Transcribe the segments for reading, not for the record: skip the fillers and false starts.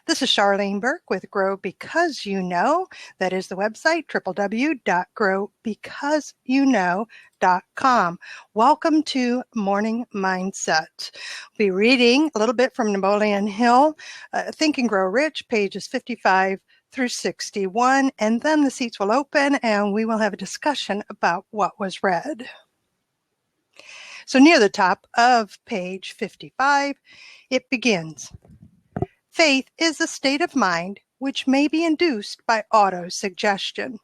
This is Charlene Burke with Grow Because You Know. That is the website, www.growbecauseyouknow.com. Welcome to Morning Mindset. We'll be reading a little bit from Napoleon Hill, Think and Grow Rich, pages 55 through 61, and then the seats will open and we will have a discussion about what was read. So near the top of page 55, it begins. Faith is a state of mind which may be induced by auto-suggestion.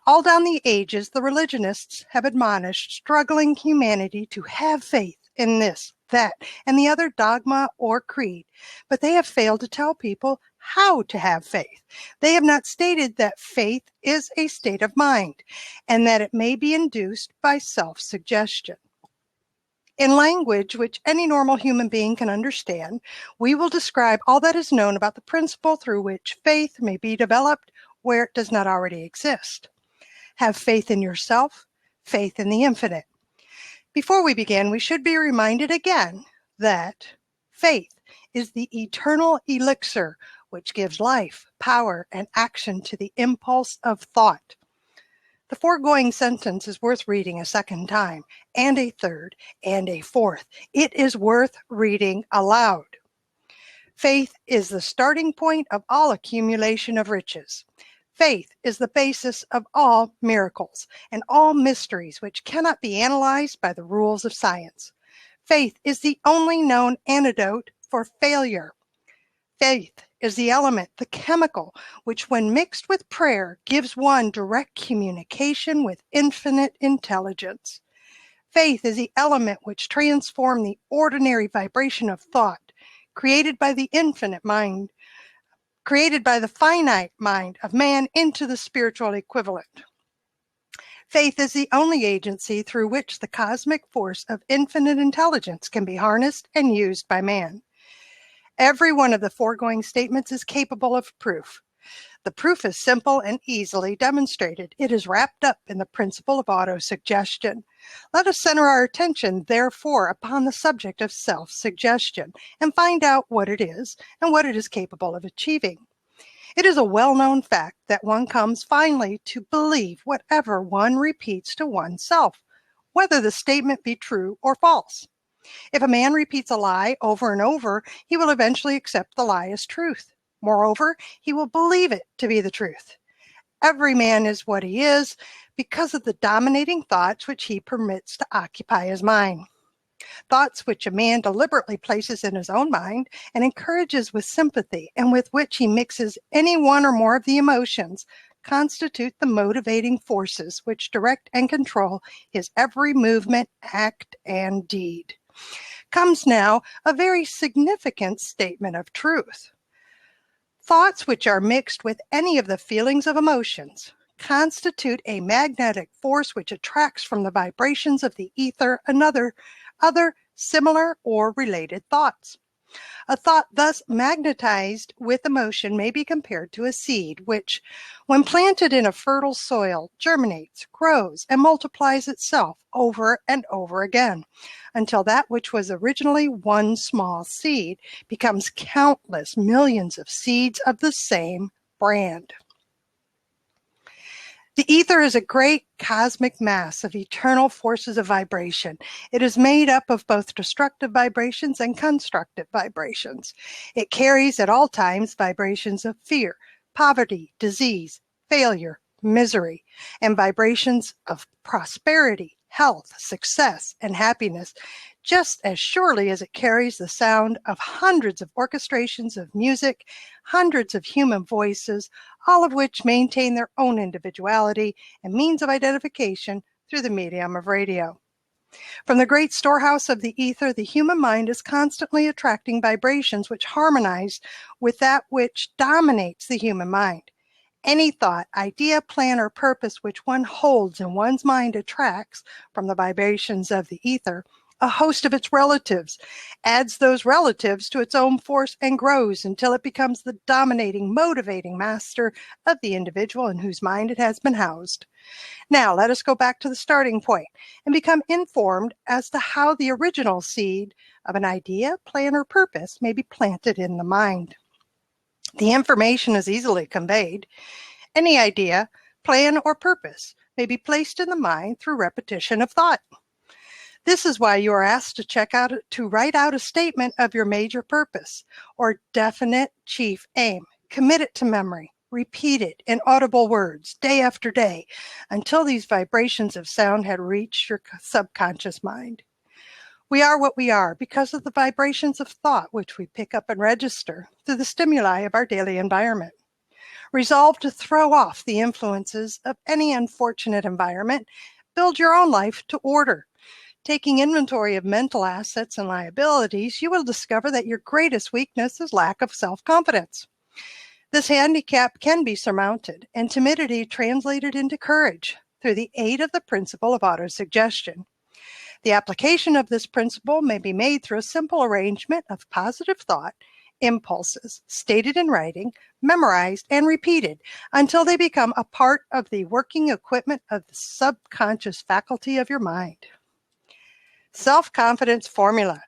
All down the ages, the religionists have admonished struggling humanity to have faith in this, that, and the other dogma or creed, but they have failed to tell people how to have faith. They have not stated that faith is a state of mind and that it may be induced by self-suggestion. In language which any normal human being can understand, we will describe all that is known about the principle through which faith may be developed where it does not already exist. Have faith in yourself, faith in the infinite. Before we begin, we should be reminded again that faith is the eternal elixir which gives life, power, and action to the impulse of thought. The foregoing sentence is worth reading a second time, and a third, and a fourth. It is worth reading aloud. Faith is the starting point of all accumulation of riches. Faith is the basis of all miracles and all mysteries which cannot be analyzed by the rules of science. Faith is the only known antidote for failure. Faith is the element, the chemical, which when mixed with prayer gives one direct communication with infinite intelligence. Faith is the element which transforms the ordinary vibration of thought, created by the infinite mind, created by the finite mind of man into the spiritual equivalent. Faith is the only agency through which the cosmic force of infinite intelligence can be harnessed and used by man. Every one of the foregoing statements is capable of proof. The proof is simple and easily demonstrated. It is wrapped up in the principle of autosuggestion. Let us center our attention, therefore, upon the subject of self-suggestion and find out what it is and what it is capable of achieving. It is a well-known fact that one comes finally to believe whatever one repeats to oneself, whether the statement be true or false. If a man repeats a lie over and over, he will eventually accept the lie as truth. Moreover, he will believe it to be the truth. Every man is what he is because of the dominating thoughts which he permits to occupy his mind. Thoughts which a man deliberately places in his own mind and encourages with sympathy and with which he mixes any one or more of the emotions constitute the motivating forces which direct and control his every movement, act, and deed. Comes now a very significant statement of truth. Thoughts which are mixed with any of the feelings of emotions constitute a magnetic force which attracts from the vibrations of the ether other similar or related thoughts. A thought thus magnetized with emotion may be compared to a seed which, when planted in a fertile soil, germinates, grows, and multiplies itself over and over again, until that which was originally one small seed becomes countless millions of seeds of the same brand. The ether is a great cosmic mass of eternal forces of vibration. It is made up of both destructive vibrations and constructive vibrations. It carries at all times vibrations of fear, poverty, disease, failure, misery, and vibrations of prosperity, health, success, and happiness, just as surely as it carries the sound of hundreds of orchestrations of music, hundreds of human voices, all of which maintain their own individuality and means of identification through the medium of radio. From the great storehouse of the ether, the human mind is constantly attracting vibrations which harmonize with that which dominates the human mind. Any thought, idea, plan, or purpose which one holds in one's mind attracts, from the vibrations of the ether, a host of its relatives, adds those relatives to its own force, and grows until it becomes the dominating, motivating master of the individual in whose mind it has been housed. Now, let us go back to the starting point and become informed as to how the original seed of an idea, plan, or purpose may be planted in the mind. The information is easily conveyed. Any idea, plan, or purpose may be placed in the mind through repetition of thought. This is why you are asked to write out a statement of your major purpose or definite chief aim. Commit it to memory. Repeat it in audible words day after day until these vibrations of sound had reached your subconscious mind. We are what we are because of the vibrations of thought which we pick up and register through the stimuli of our daily environment. Resolve to throw off the influences of any unfortunate environment. Build your own life to order. Taking inventory of mental assets and liabilities, you will discover that your greatest weakness is lack of self-confidence. This handicap can be surmounted and timidity translated into courage through the aid of the principle of autosuggestion. The application of this principle may be made through a simple arrangement of positive thought, impulses, stated in writing, memorized, and repeated until they become a part of the working equipment of the subconscious faculty of your mind. Self-confidence formula.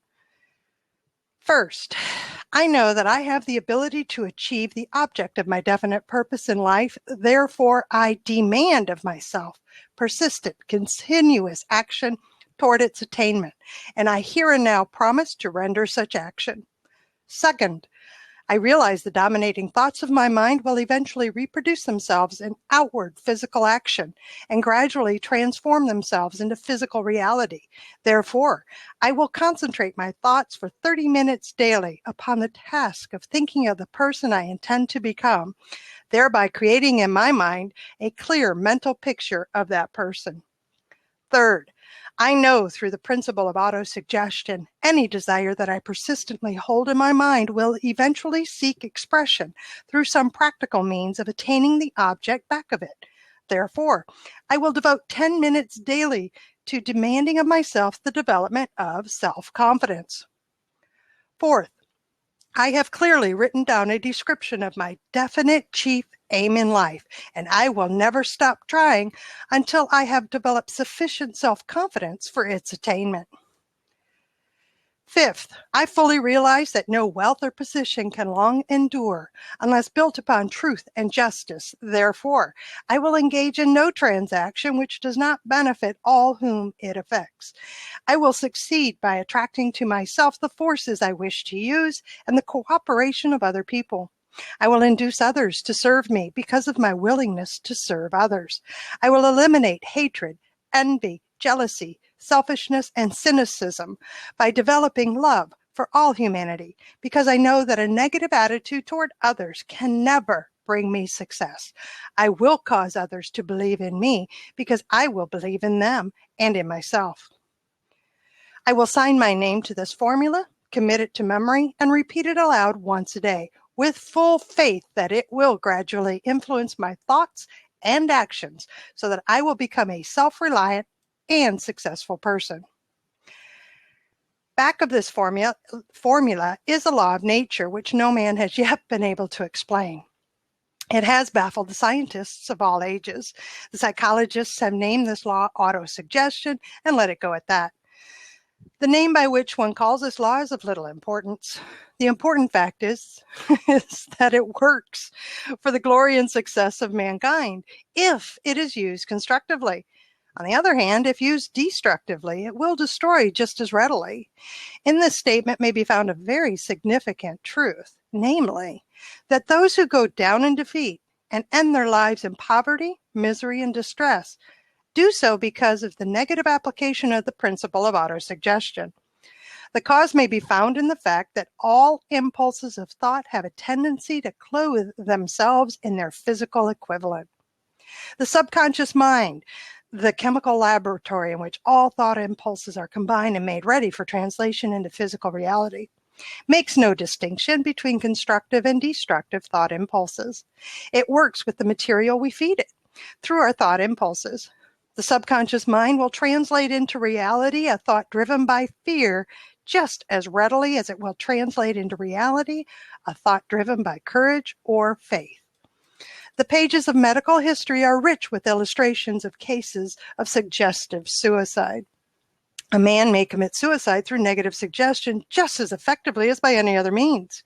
First, I know that I have the ability to achieve the object of my definite purpose in life. Therefore, I demand of myself persistent, continuous action toward its attainment, and I here and now promise to render such action. Second, I realize the dominating thoughts of my mind will eventually reproduce themselves in outward physical action and gradually transform themselves into physical reality. Therefore, I will concentrate my thoughts for 30 minutes daily upon the task of thinking of the person I intend to become, thereby creating in my mind a clear mental picture of that person. Third, I know through the principle of autosuggestion, any desire that I persistently hold in my mind will eventually seek expression through some practical means of attaining the object back of it. Therefore, I will devote 10 minutes daily to demanding of myself the development of self-confidence. Fourth, I have clearly written down a description of my definite chief aim in life, and I will never stop trying until I have developed sufficient self-confidence for its attainment. Fifth, I fully realize that no wealth or position can long endure unless built upon truth and justice. Therefore, I will engage in no transaction which does not benefit all whom it affects. I will succeed by attracting to myself the forces I wish to use and the cooperation of other people. I will induce others to serve me because of my willingness to serve others. I will eliminate hatred, envy, jealousy, selfishness, and cynicism by developing love for all humanity, because I know that a negative attitude toward others can never bring me success. I will cause others to believe in me because I will believe in them and in myself. I will sign my name to this formula, commit it to memory, and repeat it aloud once a day, with full faith that it will gradually influence my thoughts and actions so that I will become a self-reliant and successful person. Back of this formula is a law of nature which no man has yet been able to explain. It has baffled the scientists of all ages. The psychologists have named this law autosuggestion and let it go at that. The name by which one calls this law is of little importance. The important fact is that it works for the glory and success of mankind if it is used constructively. On the other hand, if used destructively, it will destroy just as readily. In this statement may be found a very significant truth, namely, that those who go down in defeat and end their lives in poverty, misery, and distress do so because of the negative application of the principle of autosuggestion. The cause may be found in the fact that all impulses of thought have a tendency to clothe themselves in their physical equivalent. The subconscious mind, the chemical laboratory in which all thought impulses are combined and made ready for translation into physical reality, makes no distinction between constructive and destructive thought impulses. It works with the material we feed it through our thought impulses. The subconscious mind will translate into reality a thought driven by fear just as readily as it will translate into reality a thought driven by courage or faith. The pages of medical history are rich with illustrations of cases of suggestive suicide. A man may commit suicide through negative suggestion just as effectively as by any other means.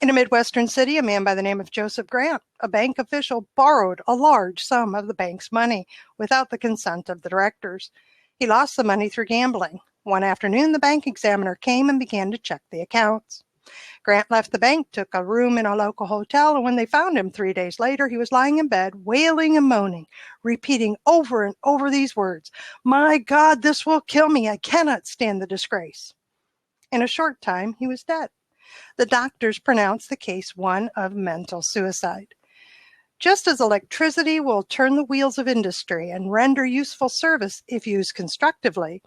In a Midwestern city, a man by the name of Joseph Grant, a bank official, borrowed a large sum of the bank's money without the consent of the directors. He lost the money through gambling. One afternoon, the bank examiner came and began to check the accounts. Grant left the bank, took a room in a local hotel, and when they found him 3 days later, he was lying in bed, wailing and moaning, repeating over and over these words, "My God, this will kill me. I cannot stand the disgrace." In a short time, he was dead. The doctors pronounced the case one of mental suicide. Just as electricity will turn the wheels of industry and render useful service if used constructively,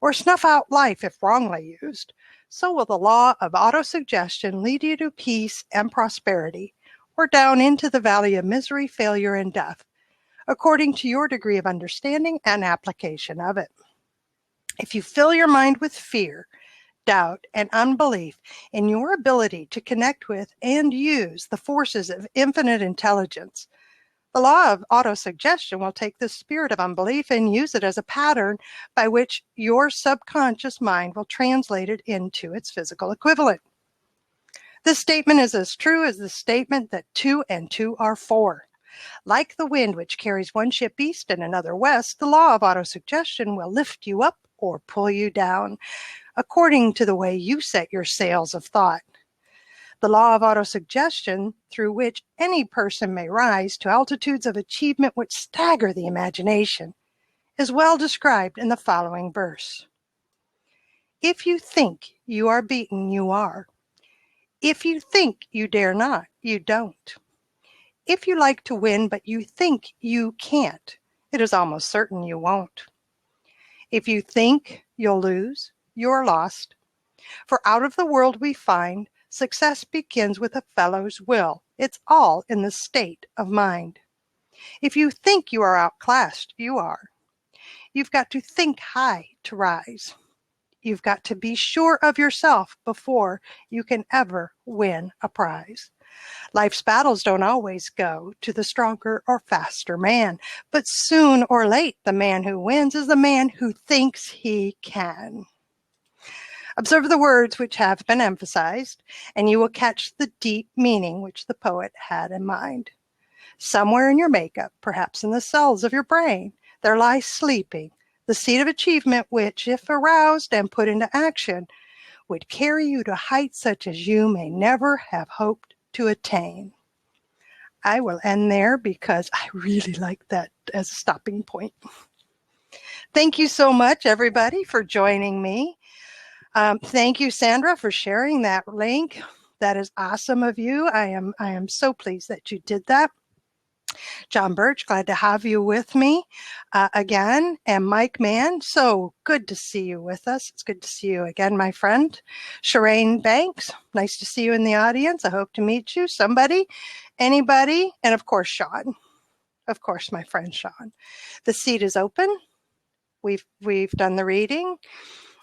or snuff out life if wrongly used, so will the law of autosuggestion lead you to peace and prosperity, or down into the valley of misery, failure, and death, according to your degree of understanding and application of it. If you fill your mind with fear, doubt, and unbelief in your ability to connect with and use the forces of infinite intelligence, the law of autosuggestion will take this spirit of unbelief and use it as a pattern by which your subconscious mind will translate it into its physical equivalent. This statement is as true as the statement that 2 and 2 are 4. Like the wind which carries one ship east and another west, the law of autosuggestion will lift you up or pull you down, according to the way you set your sails of thought. The law of autosuggestion, through which any person may rise to altitudes of achievement which stagger the imagination, is well described in the following verse. If you think you are beaten, you are. If you think you dare not, you don't. If you like to win, but you think you can't, it is almost certain you won't. If you think you'll lose, you're lost. For out of the world we find, success begins with a fellow's will. It's all in the state of mind. If you think you are outclassed, you are. You've got to think high to rise. You've got to be sure of yourself before you can ever win a prize. Life's battles don't always go to the stronger or faster man, but soon or late, the man who wins is the man who thinks he can. Observe the words which have been emphasized, and you will catch the deep meaning which the poet had in mind. Somewhere in your makeup, perhaps in the cells of your brain, there lies sleeping the seed of achievement which, if aroused and put into action, would carry you to heights such as you may never have hoped to attain. I will end there because I really like that as a stopping point. Thank you so much, everybody, for joining me. Thank you, Sandra, for sharing that link. That is awesome of you. I am so pleased that you did that. John Birch, glad to have you with me again. And Mike Mann, so good to see you with us. It's good to see you again, my friend. Shireen Banks, nice to see you in the audience. I hope to meet you. Somebody, anybody, and of course, Sean. Of course, my friend Sean. The seat is open. We've done the reading,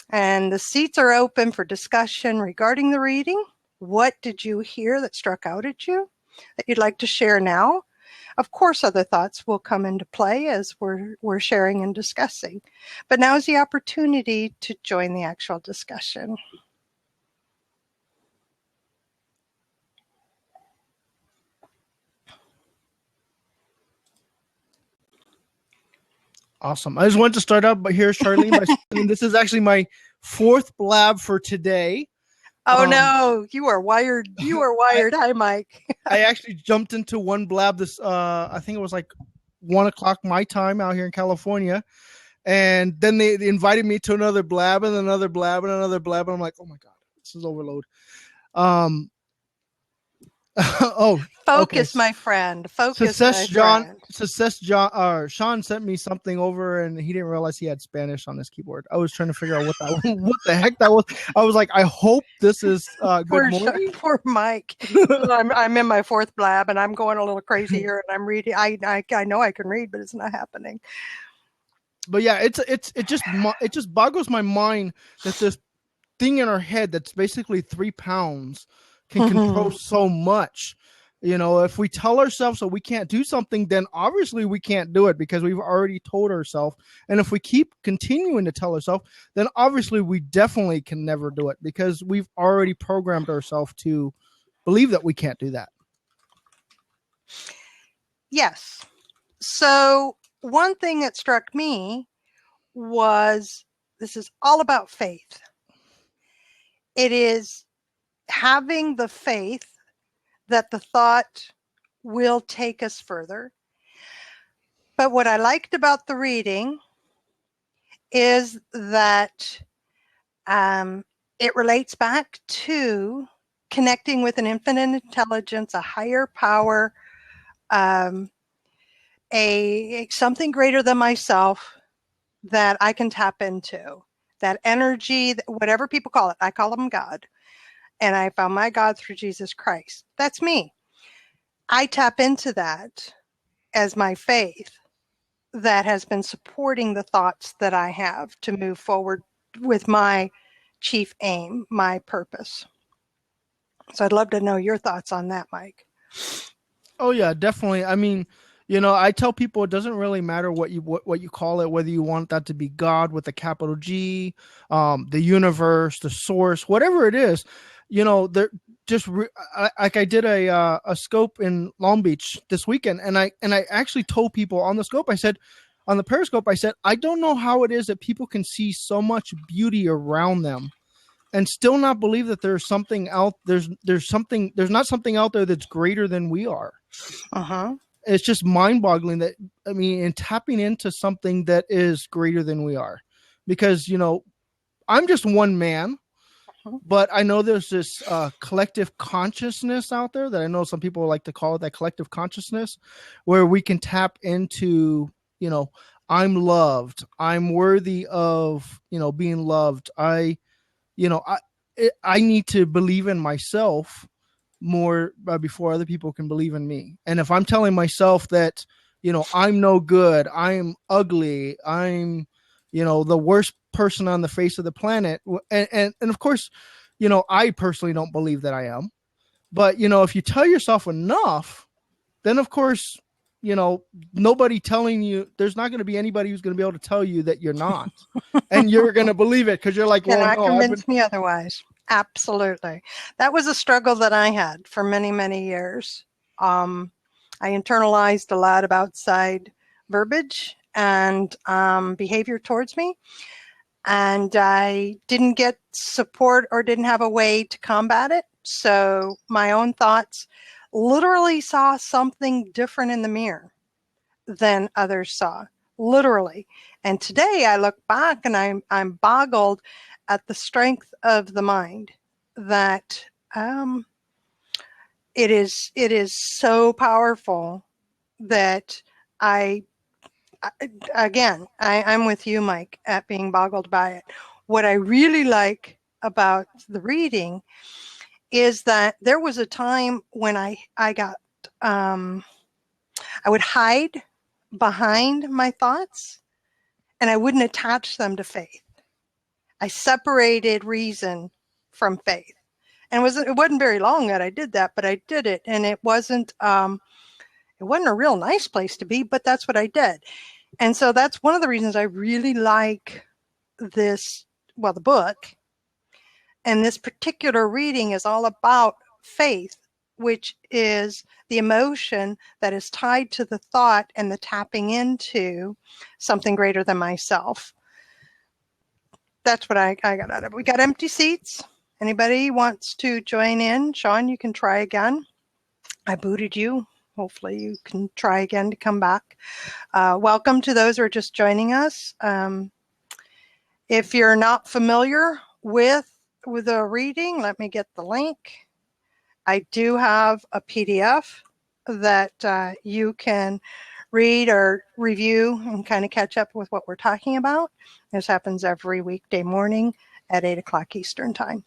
and the seats are open for discussion regarding the reading. What did you hear that struck out at you that you'd like to share now? Of course, other thoughts will come into play as we're sharing and discussing. But now is the opportunity to join the actual discussion. Awesome. I just wanted to start out, but here's Charlene. This is actually my 4th blab for today. Oh no, you are wired. You are wired. Hi, Mike. I actually jumped into one blab this, I think it was like 1 o'clock my time out here in California. And then they invited me to another blab and another blab and another blab. And I'm like, oh my God, this is overload. Focus, okay. My friend. Focus, Sean sent me something over, and he didn't realize he had Spanish on his keyboard. I was trying to figure out what the heck that was. I was like, I hope this is good morning. Poor Mike. I'm in my 4th blab, and I'm going a little crazy here, and I'm reading. I know I can read, but it's not happening. But yeah, it just boggles my mind that this thing in our head that's basically 3 pounds can control so much. You know, if we tell ourselves that we can't do something, then obviously we can't do it because we've already told ourselves. And if we keep continuing to tell ourselves, then obviously we definitely can never do it because we've already programmed ourselves to believe that we can't do that. Yes. So one thing that struck me was this is all about faith. It is having the faith that the thought will take us further. But what I liked about the reading is that it relates back to connecting with an infinite intelligence, a higher power, something greater than myself that I can tap into. That energy, whatever people call it, I call them God. And I found my God through Jesus Christ. That's me. I tap into that as my faith that has been supporting the thoughts that I have to move forward with my chief aim, my purpose. So I'd love to know your thoughts on that, Mike. Oh yeah, definitely. I mean, I tell people it doesn't really matter what you call it, whether you want that to be God with a capital G, the universe, the source, whatever it is. They're just like I did a scope in Long Beach this weekend, and I actually told people on the scope, I said, on the periscope, I said, I don't know how it is that people can see so much beauty around them and still not believe that there's something out there's not something out there that's greater than we are. Uh-huh. It's just mind-boggling that, I mean, and tapping into something that is greater than we are, because I'm just one man, but I know there's this collective consciousness out there that I know some people like to call it that collective consciousness, where we can tap into, I'm loved, I'm worthy of, being loved. I need to believe in myself more before other people can believe in me. And if I'm telling myself that, I'm no good, I'm ugly, I'm, the worst person on the face of the planet. And of course, I personally don't believe that I am. But, if you tell yourself enough, then of course, nobody telling you, there's not going to be anybody who's going to be able to tell you that you're not. And you're going to believe it because you're like, well, Cannot no, convince me otherwise. Absolutely. That was a struggle that I had for many, many years. I internalized a lot of outside verbiage and behavior towards me. And I didn't get support or didn't have a way to combat it. So my own thoughts literally saw something different in the mirror than others saw, literally. And today I look back and I'm boggled at the strength of the mind, that it is so powerful that I'm with you, Mike, at being boggled by it. What I really like about the reading is that there was a time when I would hide behind my thoughts and I wouldn't attach them to faith. I separated reason from faith. And it wasn't very long that I did that, but I did it. And it wasn't a real nice place to be, but that's what I did. And so that's one of the reasons I really like the book. And this particular reading is all about faith, which is the emotion that is tied to the thought and the tapping into something greater than myself. That's what I got out of it. We got empty seats. Anybody wants to join in? Sean, you can try again. I booted you. Hopefully you can try again to come back. Welcome to those who are just joining us. If you're not familiar with a reading, let me get the link. I do have a PDF that you can read or review and kind of catch up with what we're talking about. This happens every weekday morning at 8 o'clock Eastern time.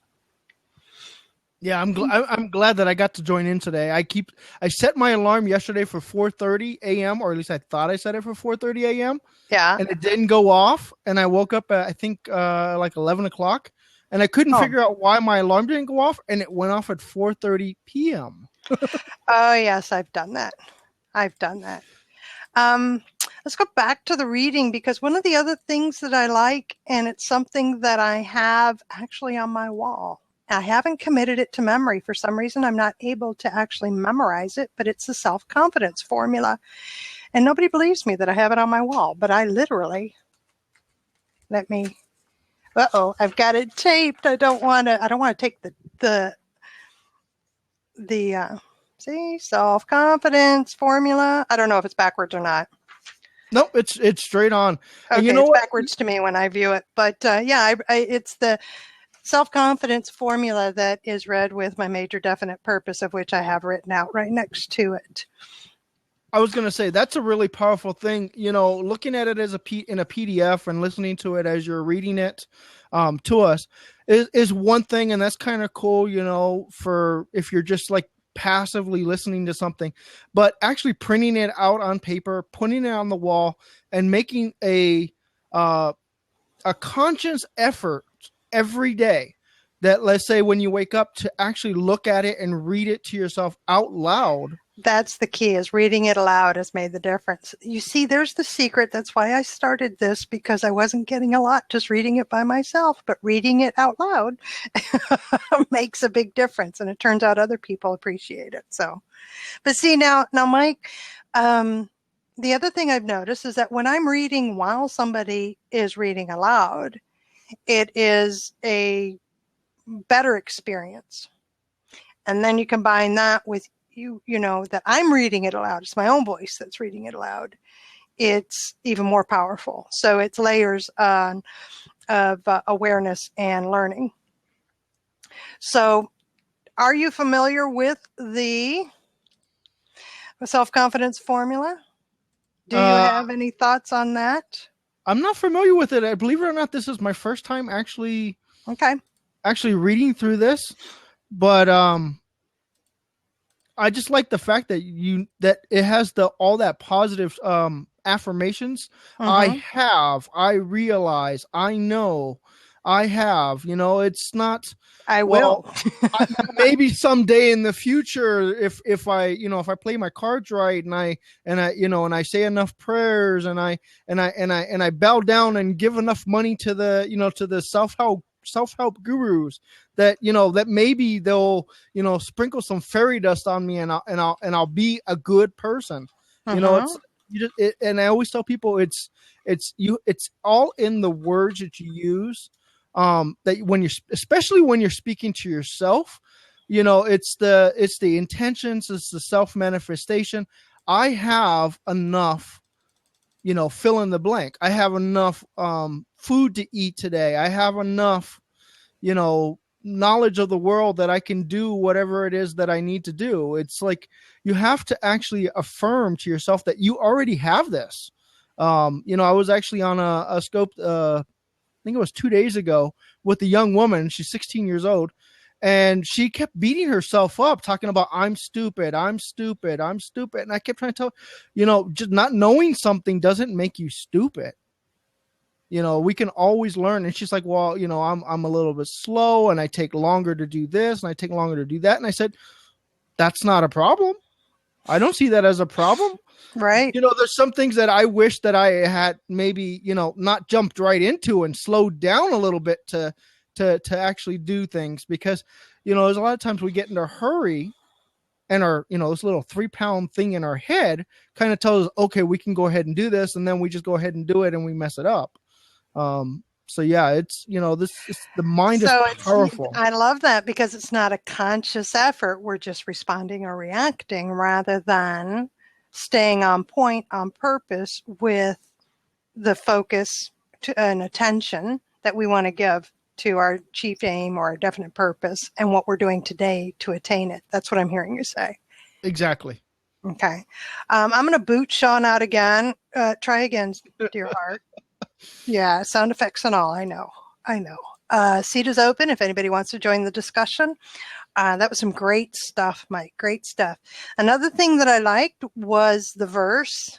Yeah, I'm glad that I got to join in today. I set my alarm yesterday for 4:30 a.m., or at least I thought I set it for 4:30 a.m. Yeah. And it didn't go off, and I woke up at, I think, like 11 o'clock, and I couldn't figure out why my alarm didn't go off, and it went off at 4:30 p.m. Oh, yes, I've done that. Let's go back to the reading, because one of the other things that I like, and it's something that I have actually on my wall, I haven't committed it to memory. For some reason, I'm not able to actually memorize it, but it's the self-confidence formula. And nobody believes me that I have it on my wall, but I literally, let me, I've got it taped. I don't want to take see, self-confidence formula. I don't know if it's backwards or not. Nope, it's straight on. Okay, and you know it's what? backwards to me when I view it. But it's the self-confidence formula that is read with my major definite purpose, of which I have written out right next to it. I was going to say that's a really powerful thing. Looking at it as in a PDF and listening to it as you're reading it to us is one thing, and that's kind of cool. For if you're just like passively listening to something, but actually printing it out on paper, putting it on the wall, and making a conscious effort every day. That, let's say, when you wake up, to actually look at it and read it to yourself out loud. That's the key, is reading it aloud has made the difference. You see, there's the secret. That's why I started this, because I wasn't getting a lot just reading it by myself, but reading it out loud makes a big difference. And it turns out other people appreciate it. So, but see, now, Mike, the other thing I've noticed is that when I'm reading while somebody is reading aloud, it is a better experience. And then you combine that with that I'm reading it aloud. It's my own voice that's reading it aloud. It's even more powerful. So it's layers of awareness and learning. So are you familiar with the self-confidence formula? Do you have any thoughts on that? I'm not familiar with it. I believe it or not, this is my first time actually reading through this, but I just like the fact that it has all that positive affirmations. Mm-hmm. I realize, I know, I have. It's not. I will. Maybe someday in the future, if I play my cards right, and I say enough prayers, and I bow down and give enough money to the self-help gurus, that that maybe they'll sprinkle some fairy dust on me, and I'll be a good person. And I always tell people it's all in the words that you use. That especially when you're speaking to yourself, it's the intentions, it's the self manifestation. I have enough, fill in the blank. I have enough food to eat today. I have enough, knowledge of the world that I can do whatever it is that I need to do. It's like you have to actually affirm to yourself that you already have this. I was actually on a scope, I think it was 2 days ago, with a young woman. She's 16 years old. And she kept beating herself up, talking about, I'm stupid. And I kept trying to tell, just not knowing something doesn't make you stupid. We can always learn. And she's like, well, I'm a little bit slow, and I take longer to do this, and I take longer to do that. And I said, that's not a problem. I don't see that as a problem. Right. There's some things that I wish that I had maybe, not jumped right into and slowed down a little bit to actually do things, because, there's a lot of times we get in a hurry, and our, this little 3-pound thing in our head kind of tells us, okay, we can go ahead and do this. And then we just go ahead and do it, and we mess it up. So yeah, it's, the mind is powerful. I love that, because it's not a conscious effort. We're just responding or reacting, rather than staying on point, on purpose, with the focus and attention that we want to give to our chief aim or our definite purpose, and what we're doing today to attain it. That's what I'm hearing you say. Exactly. Okay. I'm going to boot Sean out again. Try again, dear heart. Yeah, sound effects and all. I know. Seat is open if anybody wants to join the discussion. That was some great stuff, Mike. Great stuff. Another thing that I liked was the verse.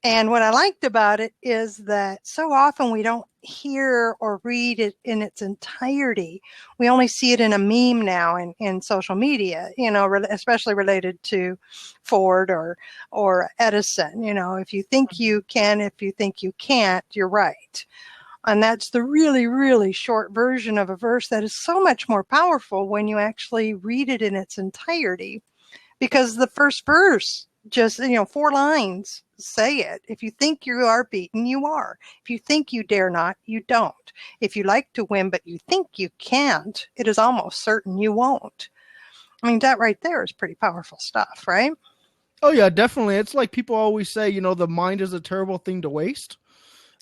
And what I liked about it is that so often we don't hear or read it in its entirety. We only see it in a meme now in social media, especially related to Ford or Edison. If you think you can, if you think you can't, you're right. And that's the really, really short version of a verse that is so much more powerful when you actually read it in its entirety. Because the first verse, just, 4 lines say it. If you think you are beaten, you are. If you think you dare not, you don't. If you like to win, but you think you can't, it is almost certain you won't. I mean, that right there is pretty powerful stuff, right? Oh yeah, definitely. It's like people always say, the mind is a terrible thing to waste.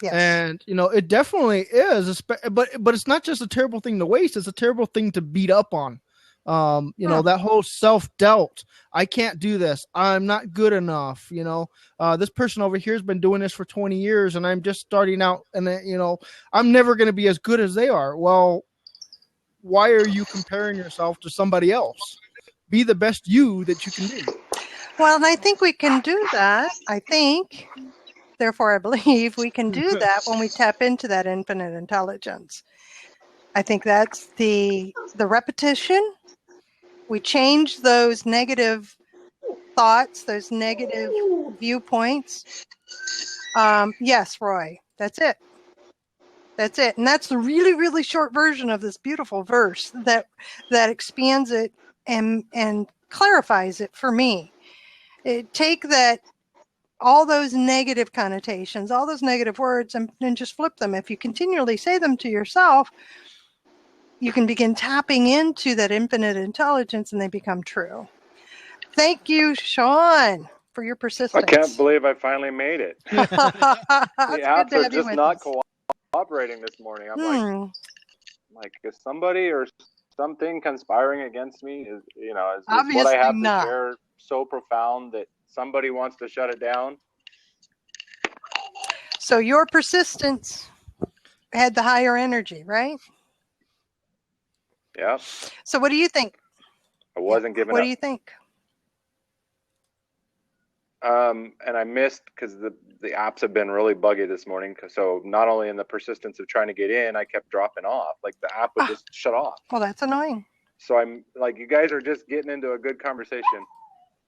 Yes. And it definitely is, but it's not just a terrible thing to waste, it's a terrible thing to beat up on. That whole self-doubt. I can't do this. I'm not good enough. This person over here has been doing this for 20 years and I'm just starting out, and I'm never going to be as good as they are. Well, why are you comparing yourself to somebody else? Be the best you that you can be. Well, and I think we can do that. Therefore, I believe we can do that when we tap into that infinite intelligence. I think that's the repetition. We change those negative thoughts, those negative viewpoints. Yes, Roy, that's it. That's it. And that's the really, really short version of this beautiful verse that expands it and clarifies it for me. Take that, all those negative connotations, all those negative words, and just flip them. If you continually say them to yourself, you can begin tapping into that infinite intelligence and they become true. Thank you, Sean, for your persistence. I can't believe I finally made it. The apps are just not cooperating this morning. I'm like, is somebody or something conspiring against me? Is what I have to share so profound that somebody wants to shut it down? So your persistence had the higher energy, right? Yeah. So what do you think? I wasn't giving up. What do you think? And I missed because the apps have been really buggy this morning. So not only in the persistence of trying to get in, I kept dropping off. Like the app would just shut off. Well, that's annoying. So I'm like, you guys are just getting into a good conversation.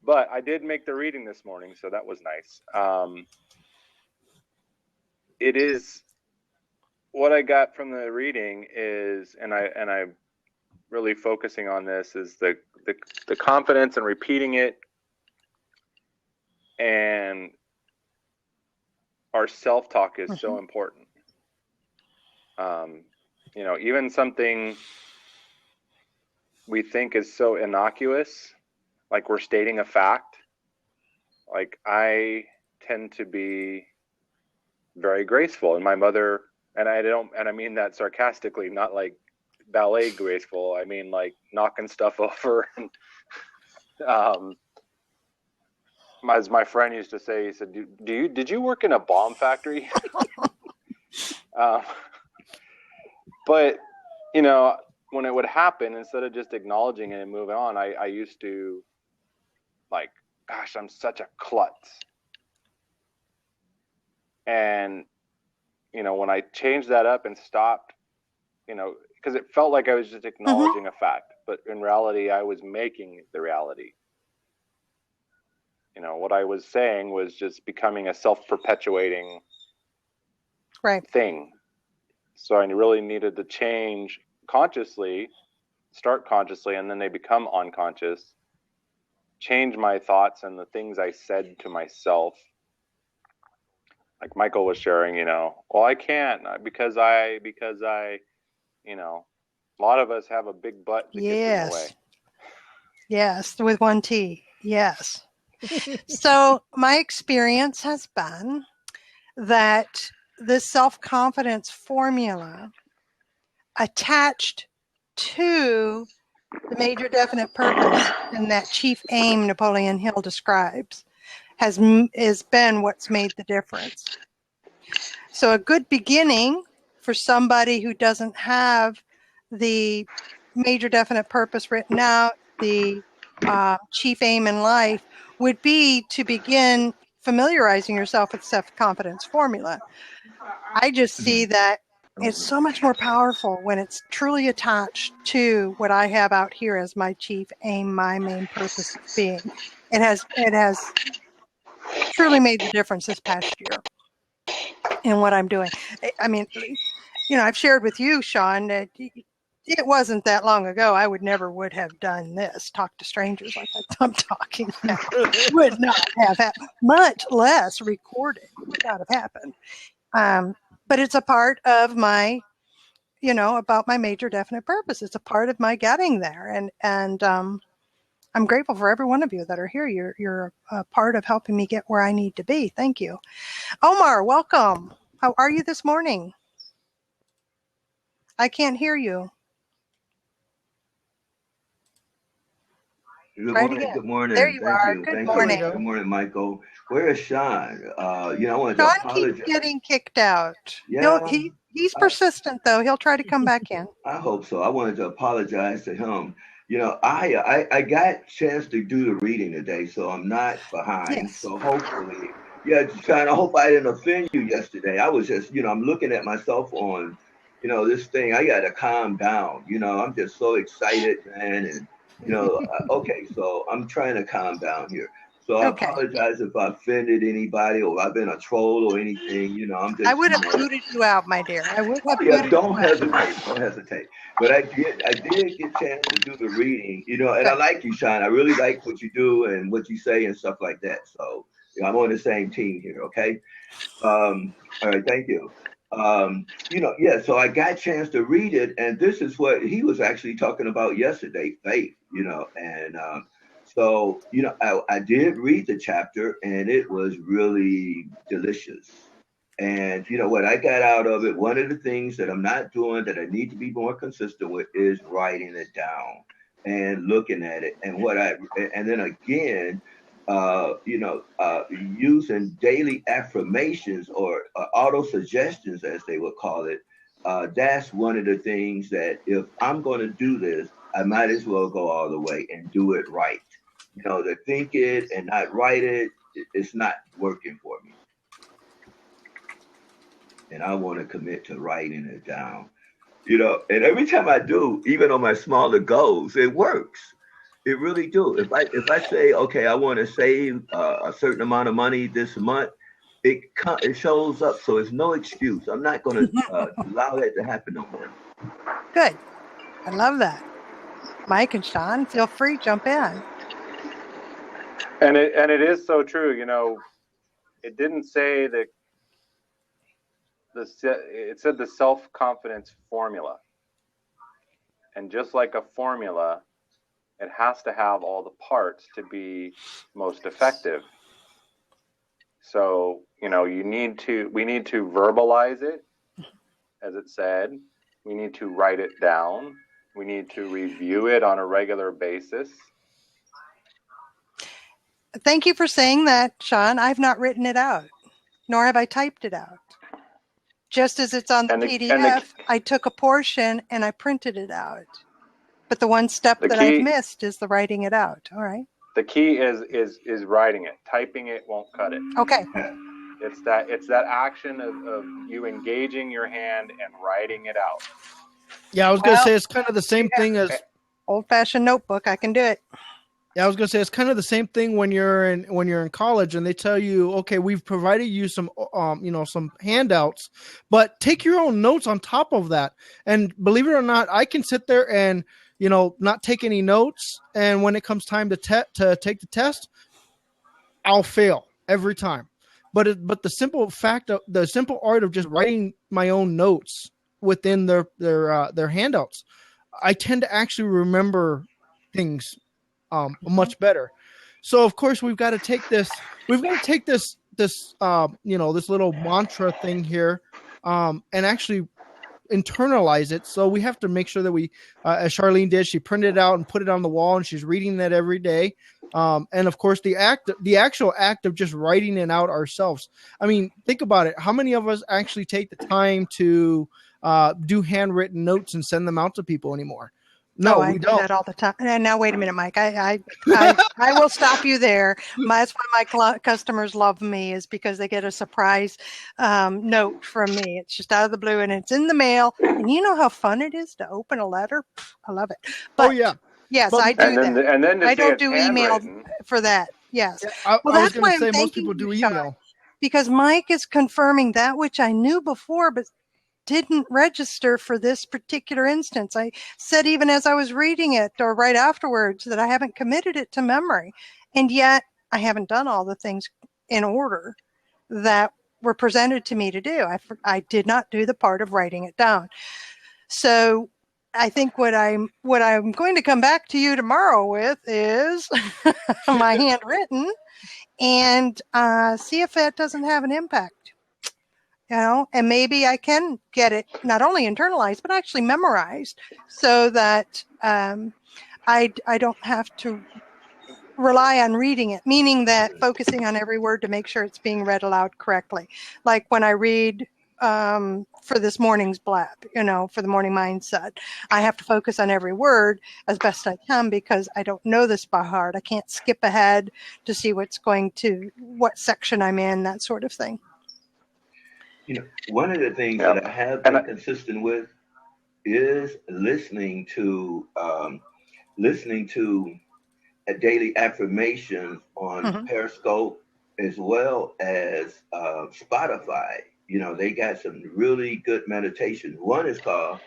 But I did make the reading this morning, so that was nice. It is what I got from the reading is, and I'm really focusing on this, is the confidence and repeating it, and our self-talk is so important. Even something we think is so innocuous, like we're stating a fact. Like I tend to be very graceful, and my mother, and I mean that sarcastically, not like ballet graceful. I mean like knocking stuff over. As my friend used to say, he said, did you work in a bomb factory? But when it would happen, instead of just acknowledging it and moving on, I used to like, gosh, I'm such a klutz. And, when I changed that up and stopped, because it felt like I was just acknowledging a fact, but in reality, I was making the reality. What I was saying was just becoming a self-perpetuating thing. So I really needed to change consciously, start consciously, and then they become unconscious. Change my thoughts and the things I said to myself. Like Michael was sharing, well, I can't because I, a lot of us have a big butt that gets in the way. Yes, with one T. Yes. So my experience has been that this self-confidence formula attached to the major definite purpose and that chief aim Napoleon Hill describes has been what's made the difference. So a good beginning for somebody who doesn't have the major definite purpose written out, the chief aim in life, would be to begin familiarizing yourself with self-confidence formula. I just see that it's so much more powerful when it's truly attached to what I have out here as my chief aim, my main purpose of being. It has truly made the difference this past year in what I'm doing. I mean, I've shared with you, Sean, that it wasn't that long ago. I would have done this, talk to strangers like I'm talking now. Would not have happened, much less recorded. Would not have happened. But it's a part of my, about my major definite purpose. It's a part of my getting there. And I'm grateful for every one of you that are here. You're a part of helping me get where I need to be. Thank you. Omar, welcome. How are you this morning? I can't hear you. Good morning. Good morning. There you Thank are. you. Good Thank morning. you. Good morning, Michael. Where is Sean? I wanted to Sean apologize. keeps getting kicked out. Yeah, He's persistent though. He'll try to come back in. I hope so. I wanted to apologize to him. I got a chance to do the reading today, so I'm not behind. Yes. So hopefully, Sean, I hope I didn't offend you yesterday. I was just, I'm looking at myself on, this thing. I got to calm down. I'm just so excited, man, and okay, so I'm trying to calm down here. So I apologize if I offended anybody or I've been a troll or anything. I'm just. I would have booted you out, my dear. I would have booted Don't hesitate. Don't hesitate. But I did get a chance to do the reading, and I like you, Sean. I really like what you do and what you say and stuff like that. So I'm on the same team here, okay? All right, thank you. So I got a chance to read it, and this is what he was actually talking about yesterday, faith, and so I did read the chapter, and it was really delicious. And what I got out of it, one of the things that I'm not doing that I need to be more consistent with is writing it down and looking at it. And then again, using daily affirmations or auto suggestions, as they would call it. That's one of the things that if I'm going to do this, I might as well go all the way and do it right. To think it and not write it, it's not working for me. And I want to commit to writing it down. And every time I do, even on my smaller goals, it works. It really do. If I say, okay, I want to save a certain amount of money this month, it shows up. So it's no excuse. I'm not going to allow that to happen no more. Good. I love that. Mike and Sean, feel free, jump in. And it is so true. It didn't say that. It said the self-confidence formula. And just like a formula, it has to have all the parts to be most effective. So, we need to verbalize it, as it said. We need to write it down. We need to review it on a regular basis. Thank you for saying that, Sean. I've not written it out, nor have I typed it out. Just as it's on the PDF, I took a portion and I printed it out. But the one step that I've missed is the writing it out. All right. The key is writing it. Typing it won't cut it. Okay. It's that action of you engaging your hand and writing it out. Yeah, I was going to say it's kind of the same thing as old-fashioned notebook. I can do it. Yeah, I was going to say it's kind of the same thing when you're in college and they tell you, okay, we've provided you some some handouts, but take your own notes on top of that. And believe it or not, I can sit there and not take any notes, and when it comes time to take the test, I'll fail every time. But the simple art of just writing my own notes within their handouts, I tend to actually remember things much better. So of course we've got to take this this little mantra thing here and actually internalize it. So we have to make sure that we as Charlene did, she printed it out and put it on the wall, and she's reading that every day. And of course the actual act of just writing it out ourselves. I mean, think about it. How many of us actually take the time to do handwritten notes and send them out to people anymore? No, I we do don't. that all the time. And now, wait a minute, Mike. I will stop you there. That's why my customers love me, is because they get a surprise note from me. It's just out of the blue, and it's in the mail. And you know how fun it is to open a letter? I love it. But, yes, I do that. And then I don't do email for that. Yes. I was going to say I'm most people do email. Because Mike is confirming that which I knew before, but didn't register for this particular instance. I said even as I was reading it or right afterwards that I haven't committed it to memory. And yet I haven't done all the things in order that were presented to me to do. I did not do the part of writing it down. So I think what I'm going to come back to you tomorrow with is my handwritten and see if that doesn't have an impact. And maybe I can get it not only internalized, but actually memorized so that I don't have to rely on reading it, meaning that focusing on every word to make sure it's being read aloud correctly. Like when I read for this morning's blab, for the morning mindset, I have to focus on every word as best I can because I don't know this by heart. I can't skip ahead to see what section I'm in, that sort of thing. One of the things that I have been consistent with is listening to a daily affirmations on Periscope as well as Spotify. They got some really good meditations. One is called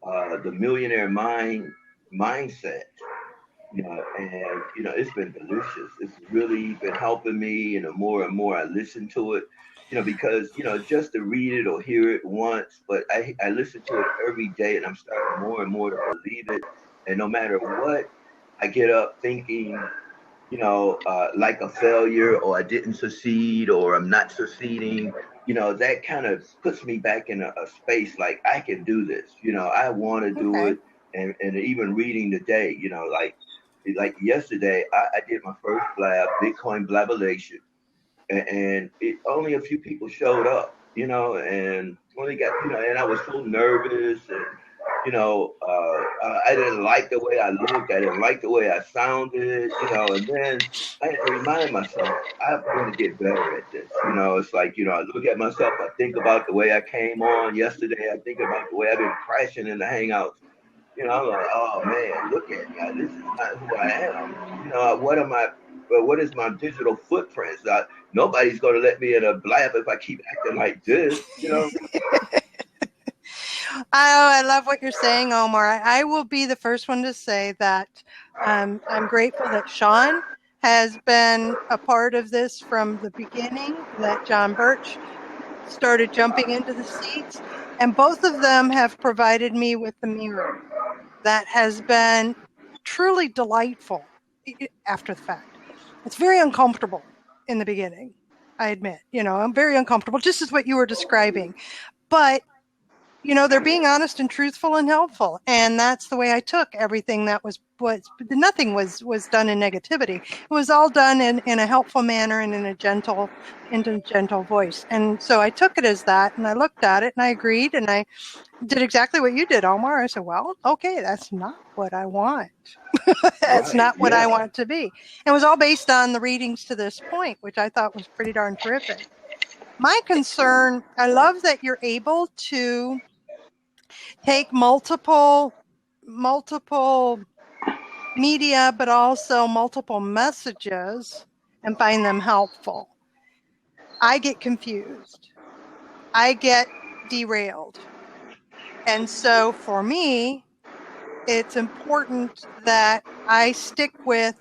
the Millionaire Mindset. And it's been delicious. It's really been helping me. More and more I listen to it. Because just to read it or hear it once, but I listen to it every day, and I'm starting more and more to believe it. And no matter what, I get up thinking, like a failure, or I didn't succeed, or I'm not succeeding. That kind of puts me back in a space like I can do this. I want to do it, and even reading today, like yesterday, I did my first blab, Bitcoin blabolation. And only a few people showed up, and only got, and I was so nervous, and I didn't like the way I looked, I didn't like the way I sounded, and then I had to remind myself, I'm going to get better at this. It's like, I look at myself, I think about the way I came on yesterday, I think about the way I've been crashing in the Hangouts. I'm like, oh man, look at me. This is not who I am. What is my digital footprint? Nobody's going to let me in a blab if I keep acting like this. I love what you're saying, Omar. I will be the first one to say that I'm grateful that Sean has been a part of this from the beginning, that John Birch started jumping into the seats, and both of them have provided me with the mirror that has been truly delightful after the fact. It's very uncomfortable in the beginning, I admit. I'm very uncomfortable, just as what you were describing. But they're being honest and truthful and helpful. And that's the way I took everything that was nothing was done in negativity. It was all done in a helpful manner and in a gentle voice. And so I took it as that, and I looked at it and I agreed, and I did exactly what you did, Omar. I said, well, okay, that's not what I want. That's not what I want it to be. It was all based on the readings to this point, which I thought was pretty darn terrific. My concern, I love that you're able to take multiple media, but also multiple messages and find them helpful. I get confused. I get derailed. And so for me, it's important that I stick with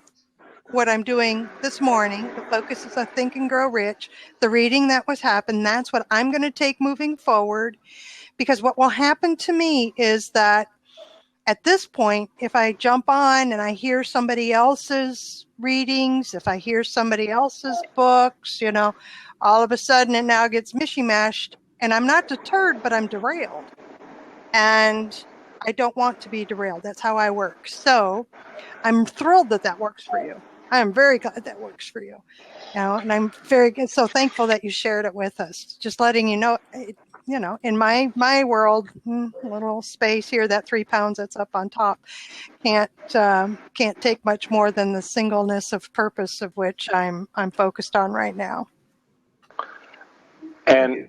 what I'm doing this morning. The focus is on Think and Grow Rich, the reading that was happened. That's what I'm going to take moving forward, because what will happen to me is that at this point, if I jump on and I hear somebody else's readings, if I hear somebody else's books, all of a sudden it now gets mishmashed, and I'm not deterred, but I'm derailed. And I don't want to be derailed. That's how I work. So I'm thrilled that works for you. I am very glad that works for you. And I'm so thankful that you shared it with us. Just letting you know, in my world, little space here, that 3 pounds that's up on top can't take much more than the singleness of purpose of which I'm focused on right now. And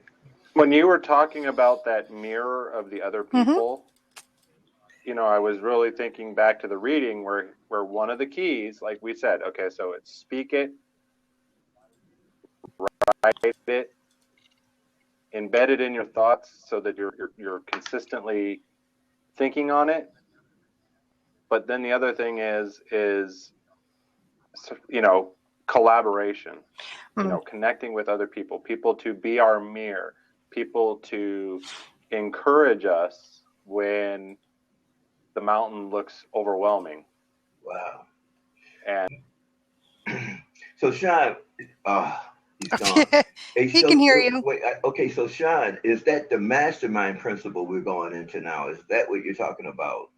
when you were talking about that mirror of the other people, I was really thinking back to the reading where one of the keys, like we said, okay, so it's speak it, write it, embedded in your thoughts so that you're consistently thinking on it. But then the other thing is collaboration, connecting with other people to be our mirror, people to encourage us when the mountain looks overwhelming. Wow. And so Sean, he's gone. He can hear you. Wait, okay, so Sean, is that the mastermind principle we're going into now? Is that what you're talking about?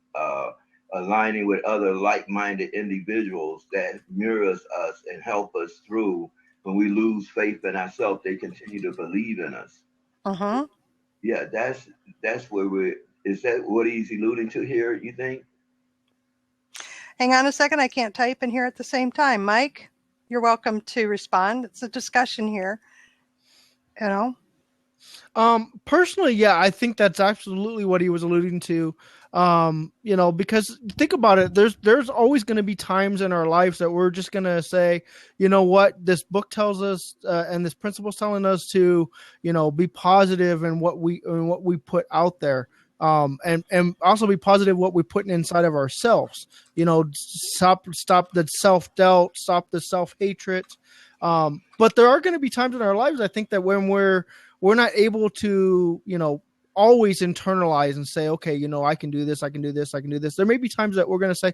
Aligning with other like-minded individuals that mirrors us and help us through when we lose faith in ourselves, they continue to believe in us. Uh-huh. Yeah, that's where is that what he's alluding to here, you think? Hang on a second. I can't type and hear at the same time. Mike, you're welcome to respond. It's a discussion here. Personally, yeah, I think that's absolutely what he was alluding to. Because think about it, there's always going to be times in our lives that we're just going to say, you know what, this book tells us, and this principle is telling us to, be positive in what we put out there. And also be positive what we put inside of ourselves. Stop the self-doubt, stop the self-hatred. But there are going to be times in our lives, I think, that when we're not able to, always internalize and say, okay, I can do this, I can do this, I can do this. There may be times that we're going to say,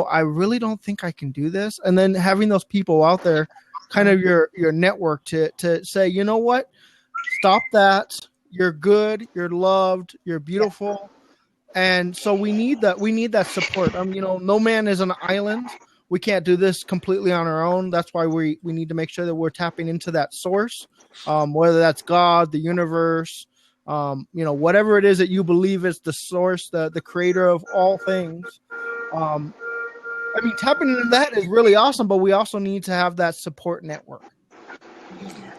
I really don't think I can do this. And then having those people out there, kind of your network to say, you know what, stop that. You're good. You're loved. You're beautiful. And so we need that support. No man is an island. We can't do this completely on our own. That's why we need to make sure that we're tapping into that source, whether that's God, the universe, whatever it is that you believe is the source, the creator of all things. Tapping into that is really awesome, but we also need to have that support network.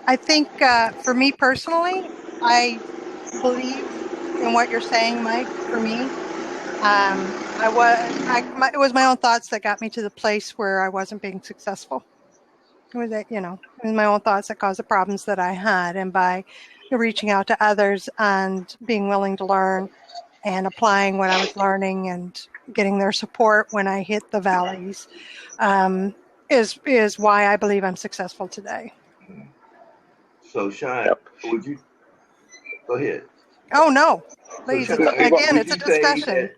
I think for me personally, I believe in what you're saying, Mike. For me, it was my own thoughts that got me to the place where I wasn't being successful. It was it was my own thoughts that caused the problems that I had, and by reaching out to others and being willing to learn and applying what I was learning and getting their support when I hit the valleys is why I believe I'm successful today. So Sean, would you go ahead? Oh no, please. So, Sean, again, it's a discussion.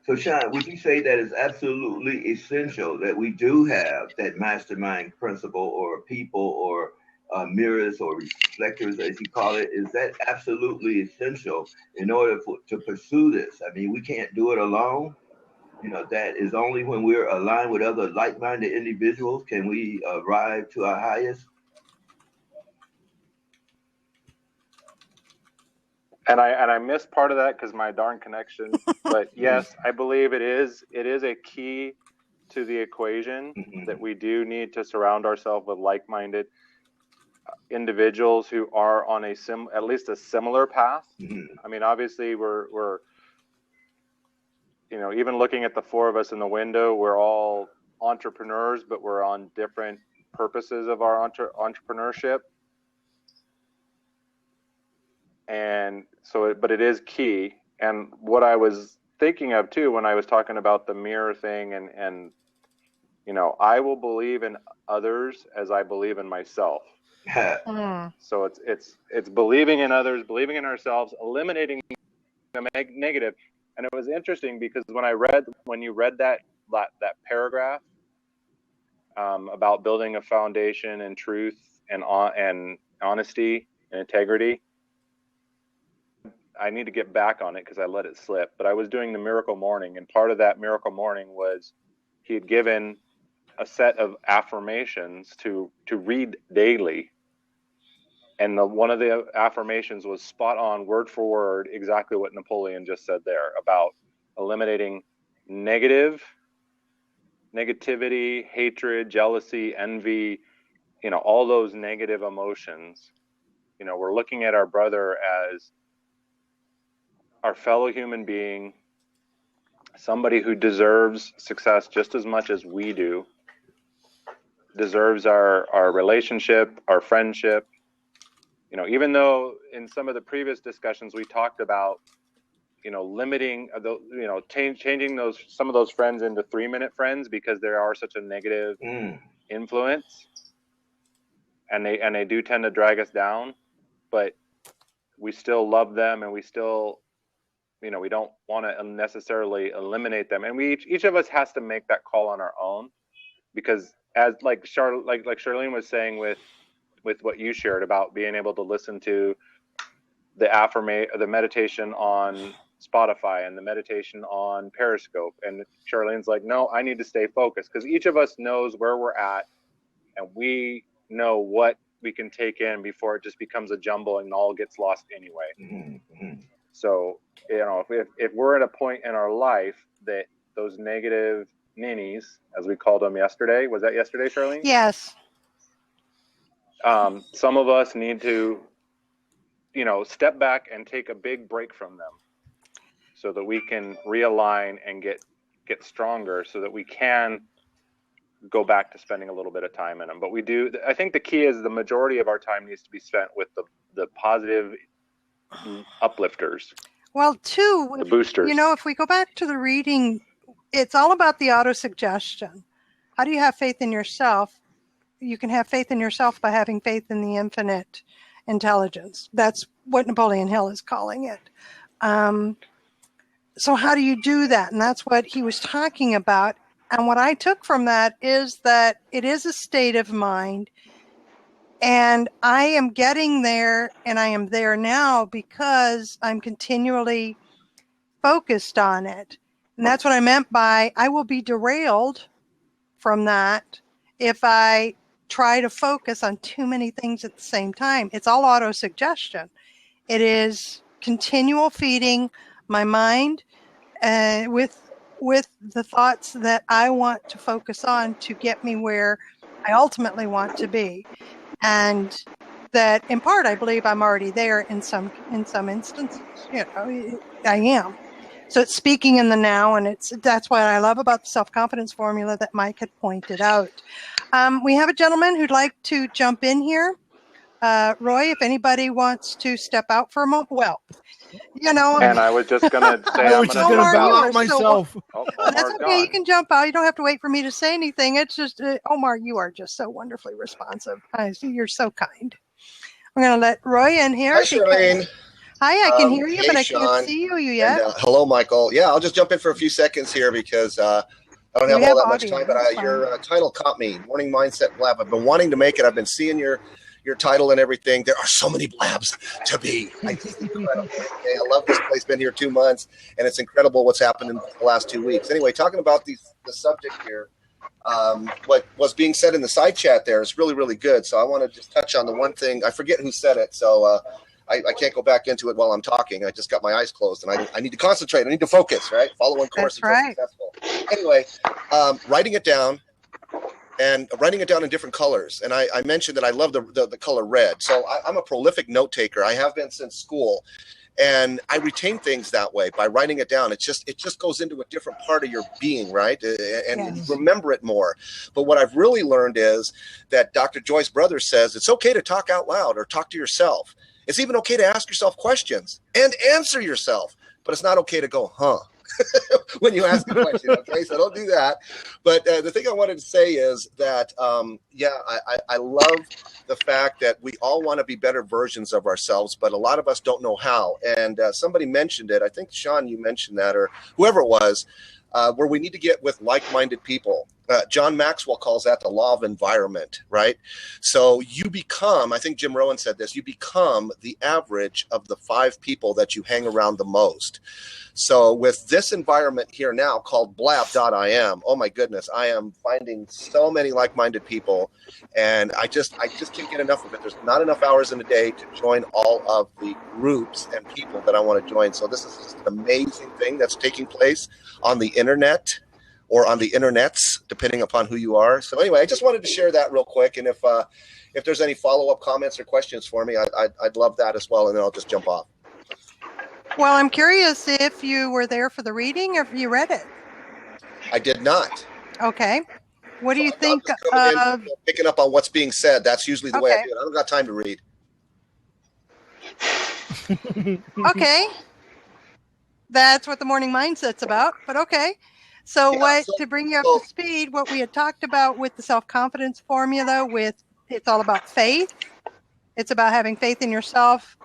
So Sean, would you say that it's absolutely essential that we do have that mastermind principle or people or mirrors or reflectors, as you call it? Is that absolutely essential in order to pursue this? We can't do it alone. That is only when we're aligned with other like-minded individuals can we arrive to our highest. And I missed part of that because my darn connection. But yes, I believe it is a key to the equation that we do need to surround ourselves with like-minded individuals who are on at least a similar path. Obviously we're even looking at the four of us in the window, we're all entrepreneurs, but we're on different purposes of our entrepreneurship. And so, but it is key. And what I was thinking of too, when I was talking about the mirror thing and I will believe in others as I believe in myself. So it's believing in others, believing in ourselves, eliminating the negative. And it was interesting because when you read that paragraph about building a foundation and truth and honesty and integrity, I need to get back on it because I let it slip. But I was doing the Miracle Morning, and part of that Miracle Morning was he had given a set of affirmations to read daily. And one of the affirmations was spot on, word for word, exactly what Napoleon just said there about eliminating negativity, hatred, jealousy, envy, all those negative emotions. We're looking at our brother as our fellow human being, somebody who deserves success just as much as we do, deserves our relationship, our friendship, even though in some of the previous discussions we talked about, limiting changing some of those friends into 3-minute friends because they are such a negative influence, and they do tend to drag us down, but we still love them, and we still, we don't want to necessarily eliminate them, and each of us has to make that call on our own, because as like Charlene was saying with what you shared about being able to listen to the meditation on Spotify and the meditation on Periscope, and Charlene's like, no, I need to stay focused, because each of us knows where we're at, and we know what we can take in before it just becomes a jumble and all gets lost anyway. So if we're at a point in our life that those negative ninnies, as we called them yesterday, was that yesterday, Charlene? Yes. Some of us need to step back and take a big break from them, so that we can realign and get stronger, so that we can go back to spending a little bit of time in them. But I think the key is the majority of our time needs to be spent with the positive uplifters. Well, too, the boosters. If we go back to the reading, it's all about the auto-suggestion. How do you have faith in yourself? You can have faith in yourself by having faith in the infinite intelligence. That's what Napoleon Hill is calling it. So how do you do that? And that's what he was talking about. And what I took from that is that it is a state of mind. And I am getting there, and I am there now because I'm continually focused on it. And that's what I meant by I will be derailed from that if I try to focus on too many things at the same time. It's all auto-suggestion. It is continual feeding my mind with the thoughts that I want to focus on to get me where I ultimately want to be. And that in part, I believe I'm already there in some instances. I am. So it's speaking in the now, and that's what I love about the self-confidence formula that Mike had pointed out. We have a gentleman who'd like to jump in here. Roy, if anybody wants to step out for a moment, well, And I was just going to say, I was just going to bow out myself. That's okay. You can jump out. You don't have to wait for me to say anything. It's just, Omar, you are just so wonderfully responsive. I see, you're so kind. I'm going to let Roy in here. Hi, Charlene. Hi, I can hear you, hey, but I Sean. can't see you yet. And, hello, Michael. Yeah, I'll just jump in for a few seconds here because I don't have all that much time, but your title caught me, Morning Mindset Blab. I've been wanting to make it. I've been seeing your title and everything. There are so many blabs to be. It's incredible. Okay, I love this place. Been here 2 months, and it's incredible what's happened in the last 2 weeks. Anyway, talking about the subject here, what was being said in the side chat there is really, really good. So I want to just touch on the one thing. I forget who said it, so I can't go back into it while I'm talking. I just got my eyes closed, and I need to concentrate. I need to focus, right? Follow one course. That's right. Successful. Anyway, writing it down. And writing it down in different colors. And I mentioned that I love the color red. So I'm a prolific note taker. I have been since school. And I retain things that way by writing it down. It just goes into a different part of your being, right? And you remember it more. But what I've really learned is that Dr. Joyce Brothers says it's okay to talk out loud or talk to yourself. It's even okay to ask yourself questions and answer yourself. But it's not okay to go, huh? when you ask a question, okay? So don't do that. But the thing I wanted to say is that, I love the fact that we all want to be better versions of ourselves, but a lot of us don't know how. And somebody mentioned it. I think, Sean, you mentioned that, or whoever it was, where we need to get with like-minded people. John Maxwell calls that the law of environment, right? So you become, I think Jim Rohn said this, you become the average of the 5 people that you hang around the most. So with this environment here now called blab.im, oh my goodness, I am finding so many like-minded people, and I just can't get enough of it. There's not enough hours in a day to join all of the groups and people that I want to join. So this is just an amazing thing that's taking place on the internet, or on the internets, depending upon who you are. So anyway, I just wanted to share that real quick. And if there's any follow-up comments or questions for me, I'd love that as well. And then I'll just jump off. Well, I'm curious if you were there for the reading or if you read it. I did not. Okay. What do you think of picking up on what's being said? That's usually the way I do it. I don't got time to read. Okay. That's what the morning mindset's about, but okay. So to bring you up to speed, what we had talked about with the self-confidence formula it's all about faith. It's about having faith in yourself,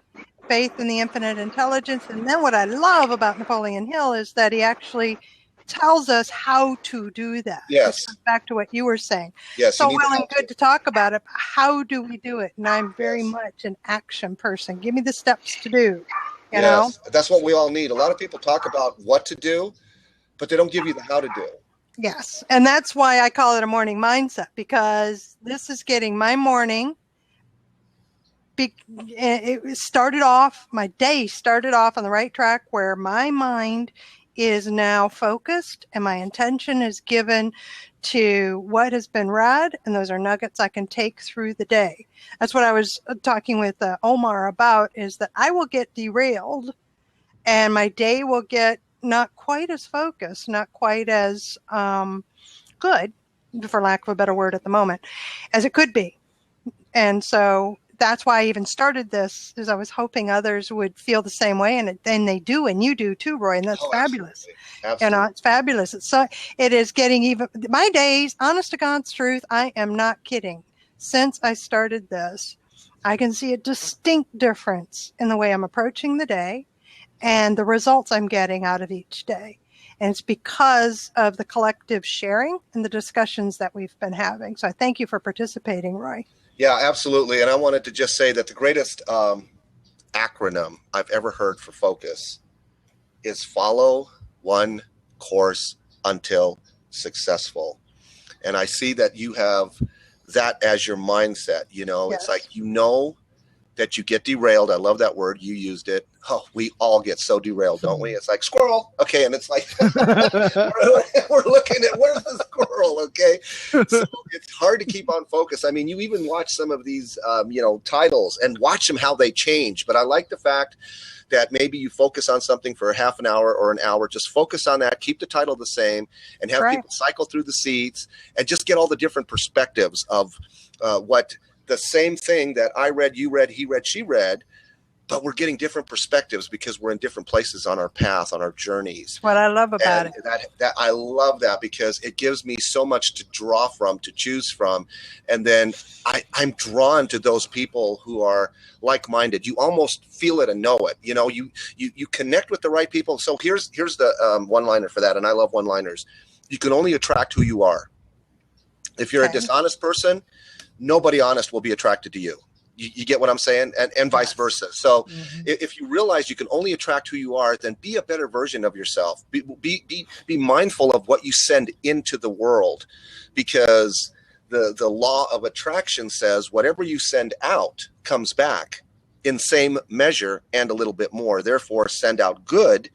faith in the infinite intelligence. And then what I love about Napoleon Hill is that he actually tells us how to do that. Yes. Which comes back to what you were saying. Yes. So well and good to talk about it. But how do we do it? And I'm very much an action person. Give me the steps to do. You know? That's what we all need. A lot of people talk about what to do, but they don't give you the how to do. Yes. And that's why I call it a morning mindset, because this is getting my morning. It started off, my day started off on the right track where my mind is now focused and my attention is given to what has been read. And those are nuggets I can take through the day. That's what I was talking with Omar about, is that I will get derailed and my day will get not quite as focused, not quite as good, for lack of a better word at the moment, as it could be. And so that's why I even started this, is I was hoping others would feel the same way, and they do, and you do too, Roy, and that's fabulous. Absolutely. You know, it's fabulous. It is getting even, my days, honest to God's truth, I am not kidding. Since I started this, I can see a distinct difference in the way I'm approaching the day and the results I'm getting out of each day. And it's because of the collective sharing and the discussions that we've been having. So I thank you for participating, Roy. Yeah, absolutely. And I wanted to just say that the greatest acronym I've ever heard for focus is follow one course until successful. And I see that you have that as your mindset. You know, It's like, that you get derailed. I love that word. You used it. Oh, we all get so derailed, don't we? It's like squirrel. Okay. And it's like, we're looking at where's the squirrel. Okay. So it's hard to keep on focus. I mean, you even watch some of these, titles and watch them, how they change. But I like the fact that maybe you focus on something for a half an hour or an hour, just focus on that, keep the title the same, and have people cycle through the seats and just get all the different perspectives of what the same thing that I read, you read, he read, she read, but we're getting different perspectives because we're in different places on our path, on our journeys. What I love about it. That I love that, because it gives me so much to draw from, to choose from. And then I'm drawn to those people who are like-minded. You almost feel it and know it. You know, you connect with the right people. So here's the one-liner for that. And I love one-liners. You can only attract who you are. If you're a dishonest person, nobody honest will be attracted to you. You get what I'm saying? And vice versa. So if you realize you can only attract who you are, then be a better version of yourself. Be mindful of what you send into the world, because the law of attraction says whatever you send out comes back in same measure and a little bit more. Therefore, send out good,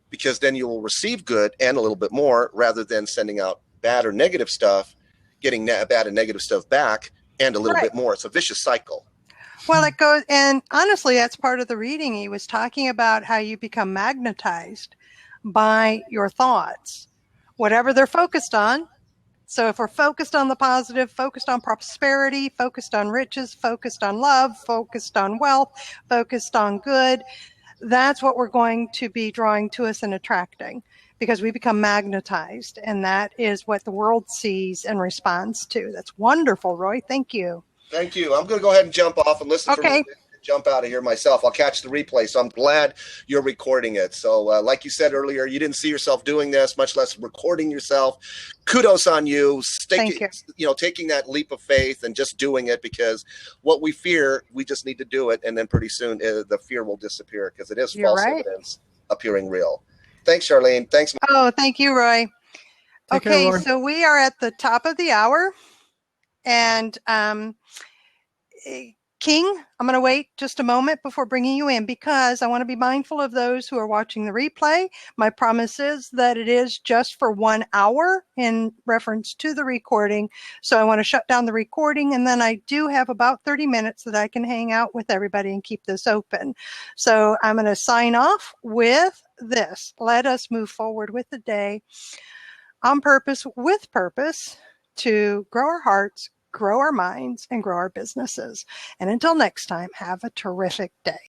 because then you will receive good and a little bit more, rather than sending out bad or negative stuff, getting bad and negative stuff back and a little bit more. It's a vicious cycle. Well, it goes, and honestly, that's part of the reading. He was talking about how you become magnetized by your thoughts, whatever they're focused on. So if we're focused on the positive, focused on prosperity, focused on riches, focused on love, focused on wealth, focused on good, that's what we're going to be drawing to us and attracting, because we become magnetized, and that is what the world sees and responds to. That's wonderful, Roy. Thank you. Thank you. I'm going to go ahead and jump off and listen for me to jump out of here myself. I'll catch the replay, so I'm glad you're recording it. So like you said earlier, you didn't see yourself doing this, much less recording yourself. Kudos on you. Thank you. Taking that leap of faith and just doing it, because what we fear, we just need to do it, and then pretty soon the fear will disappear, because it is false evidence appearing real. Thanks, Charlene. Thanks. Oh, thank you, Roy. Take care, Roy. So we are at the top of the hour. And King, I'm going to wait just a moment before bringing you in, because I want to be mindful of those who are watching the replay. My promise is that it is just for 1 hour in reference to the recording. So I want to shut down the recording, and then I do have about 30 minutes that I can hang out with everybody and keep this open. So I'm going to sign off with this. Let us move forward with the day on purpose, with purpose, to grow our hearts, grow our minds, and grow our businesses. And until next time, have a terrific day.